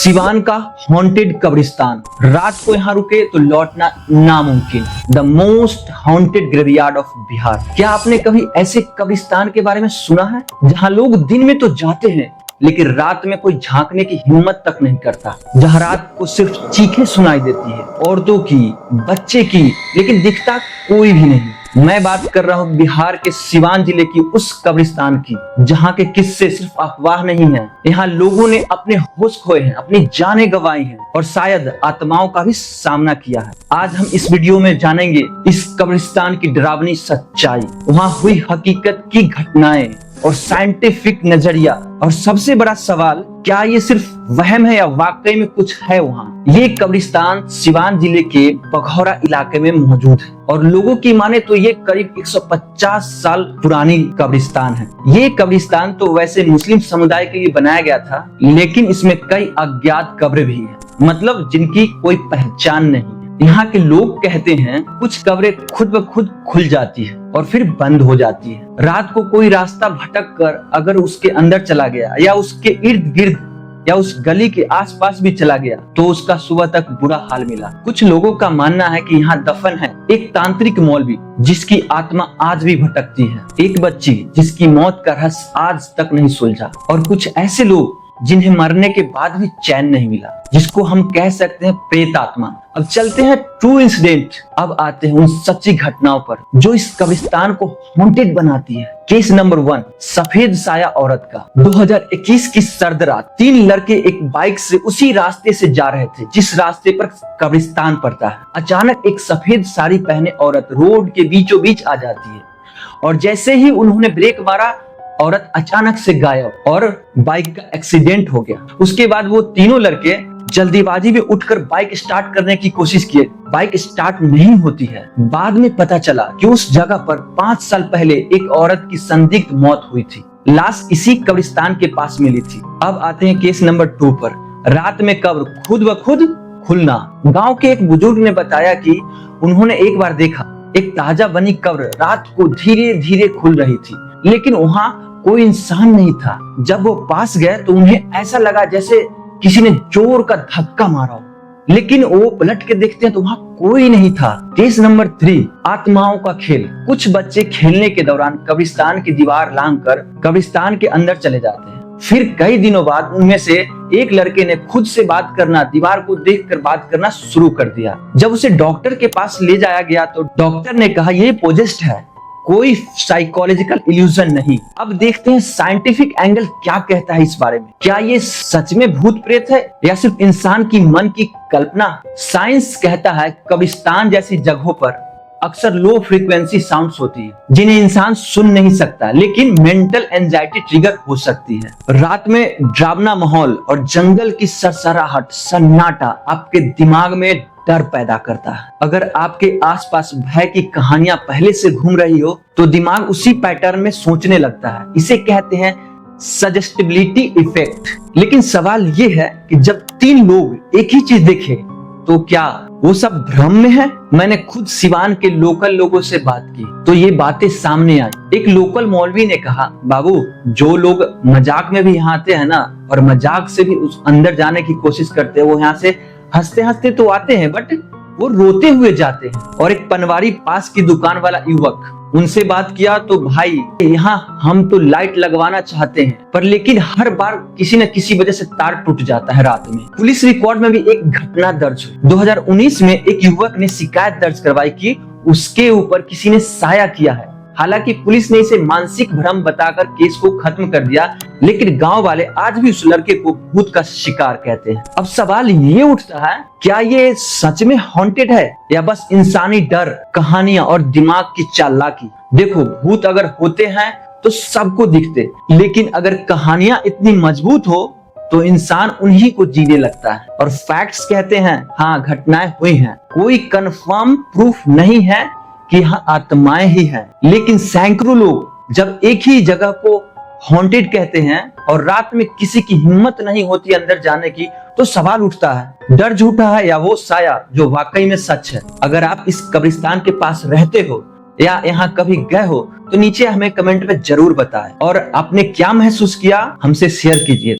सिवान का हॉन्टेड कब्रिस्तान। रात को यहाँ रुके तो लौटना नामुमकिन। The most haunted graveyard of Bihar. क्या आपने कभी ऐसे कब्रिस्तान के बारे में सुना है जहाँ लोग दिन में तो जाते हैं लेकिन रात में कोई झांकने की हिम्मत तक नहीं करता, जहाँ रात को सिर्फ चीखें सुनाई देती है, औरतों की, बच्चे की, लेकिन दिखता कोई भी नहीं। मैं बात कर रहा हूँ बिहार के सिवान जिले की उस कब्रिस्तान की जहाँ के किस्से सिर्फ अफवाह नहीं है। यहाँ लोगों ने अपने होश खोए हैं, अपनी जानें गंवाई हैं और शायद आत्माओं का भी सामना किया है। आज हम इस वीडियो में जानेंगे इस कब्रिस्तान की डरावनी सच्चाई, वहाँ हुई हकीकत की घटनाएं और साइंटिफिक नजरिया, और सबसे बड़ा सवाल, क्या ये सिर्फ वहम है या वाकई में कुछ है वहाँ। ये कब्रिस्तान सिवान जिले के बघौरा इलाके में मौजूद है और लोगों की माने तो ये करीब 150 साल पुरानी कब्रिस्तान है। ये कब्रिस्तान तो वैसे मुस्लिम समुदाय के लिए बनाया गया था, लेकिन इसमें कई अज्ञात कब्रें भी हैं, मतलब जिनकी कोई पहचान नहीं। यहाँ के लोग कहते हैं कुछ कब्रें खुद ब खुद खुल जाती है और फिर बंद हो जाती है। रात को कोई रास्ता भटक कर अगर उसके अंदर चला गया या उसके इर्द गिर्द या उस गली के आसपास भी चला गया तो उसका सुबह तक बुरा हाल मिला। कुछ लोगों का मानना है कि यहाँ दफन है एक तांत्रिक मौलवी जिसकी आत्मा आज भी भटकती है, एक बच्ची जिसकी मौत का रहस्य आज तक नहीं सुलझा, और कुछ ऐसे लोग जिन्हें मरने के बाद भी चैन नहीं मिला, जिसको हम कह सकते हैं प्रेत आत्मा। अब चलते हैं ट्रू इंसिडेंट, अब आते हैं उन सच्ची घटनाओं पर जो इस कब्रिस्तान को हॉन्टेड बनाती है। केस नंबर 1, सफेद साया औरत का। 2021 की सर्द रात 3 लड़के एक बाइक से उसी रास्ते से जा रहे थे जिस रास्ते पर कब्रिस्तान पड़ता है। अचानक एक सफेद साड़ी पहने औरत रोड के बीचों बीच आ जाती है और जैसे ही उन्होंने ब्रेक मारा, औरत अचानक से गायब और बाइक का एक्सीडेंट हो गया। उसके बाद वो तीनों लड़के जल्दीबाजी में उठकर बाइक स्टार्ट करने की कोशिश किए, बाइक स्टार्ट नहीं होती है। बाद में पता चला कि उस जगह पर 5 साल पहले एक औरत की संदिग्ध मौत हुई थी, लाश इसी कब्रिस्तान के पास मिली थी। अब आते हैं केस नंबर 2 पर, रात में कब्र खुद ब खुद खुलना। गांव के एक बुजुर्ग ने बताया कि उन्होंने एक बार देखा एक ताजा बनी कब्र रात को धीरे धीरे खुल रही थी, लेकिन वहाँ कोई इंसान नहीं था। जब वो पास गए तो उन्हें ऐसा लगा जैसे किसी ने जोर का धक्का मारा हो, लेकिन वो पलट के देखते हैं तो वहाँ कोई नहीं था। केस नंबर 3, आत्माओं का खेल। कुछ बच्चे खेलने के दौरान कब्रिस्तान की दीवार लांघकर कब्रिस्तान के अंदर चले जाते हैं। फिर कई दिनों बाद उनमें से एक लड़के ने खुद से बात करना, दीवार को देखकर बात करना शुरू कर दिया। जब उसे डॉक्टर के पास ले जाया गया तो डॉक्टर ने कहा ये पोजेस्ड है, कोई साइकोलॉजिकल इल्यूजन नहीं। अब देखते हैं साइंटिफिक एंगल क्या कहता है इस बारे में। क्या ये सच में भूत प्रेत है या सिर्फ इंसान की मन की कल्पना। साइंस कहता है कब्रिस्तान जैसी जगहों पर अक्सर लो फ्रीक्वेंसी साउंड्स होती है जिन्हें इंसान सुन नहीं सकता, लेकिन मेंटल एंजाइटी ट्रिगर हो सकती है। रात में डरावना माहौल और जंगल की सरसराहट, सन्नाटा आपके दिमाग में डर पैदा करता है। अगर आपके आसपास भय की कहानियां पहले से घूम रही हो तो दिमाग उसी पैटर्न में सोचने लगता है। इसे कहते हैं सजेस्टिबिलिटी इफेक्ट। लेकिन सवाल ये है कि जब 3 लोग एक ही चीज देखे तो क्या वो सब भ्रम में है। मैंने खुद सिवान के लोकल लोगों से बात की तो ये बातें सामने आई। एक लोकल मौलवी ने कहा, बाबू जो लोग मजाक में भी यहाँ आते हैं ना, और मजाक से भी उस अंदर जाने की कोशिश करते हैं, वो यहाँ से हंसते हंसते तो आते हैं बट वो रोते हुए जाते हैं। और एक पनवारी पास की दुकान वाला युवक, उनसे बात किया तो भाई यहाँ हम तो लाइट लगवाना चाहते हैं पर लेकिन हर बार किसी न किसी वजह से तार टूट जाता है रात में। पुलिस रिकॉर्ड में भी एक घटना दर्ज हुई। 2019 में एक युवक ने शिकायत दर्ज करवाई कि उसके ऊपर किसी ने साया किया है। हालांकि पुलिस ने इसे मानसिक भ्रम बताकर केस को खत्म कर दिया, लेकिन गांव वाले आज भी उस लड़के को भूत का शिकार कहते हैं। अब सवाल ये उठता है, क्या ये सच में हॉन्टेड है या बस इंसानी डर, कहानियां और दिमाग की चालाकी। देखो, भूत अगर होते हैं तो सबको दिखते, लेकिन अगर कहानियां इतनी मजबूत हो तो इंसान उन्हीं को जीने लगता है। और फैक्ट्स कहते हैं हाँ घटनाएं हुई हैं, कोई कंफर्म प्रूफ नहीं है कि यहाँ आत्माएं ही हैं, लेकिन सैकड़ों लोग जब एक ही जगह को हॉन्टेड कहते हैं और रात में किसी की हिम्मत नहीं होती अंदर जाने की, तो सवाल उठता है डर झूठा है या वो साया जो वाकई में सच है। अगर आप इस कब्रिस्तान के पास रहते हो या यहाँ कभी गए हो तो नीचे हमें कमेंट में जरूर बताएं और आपने क्या महसूस किया हमसे शेयर कीजिए।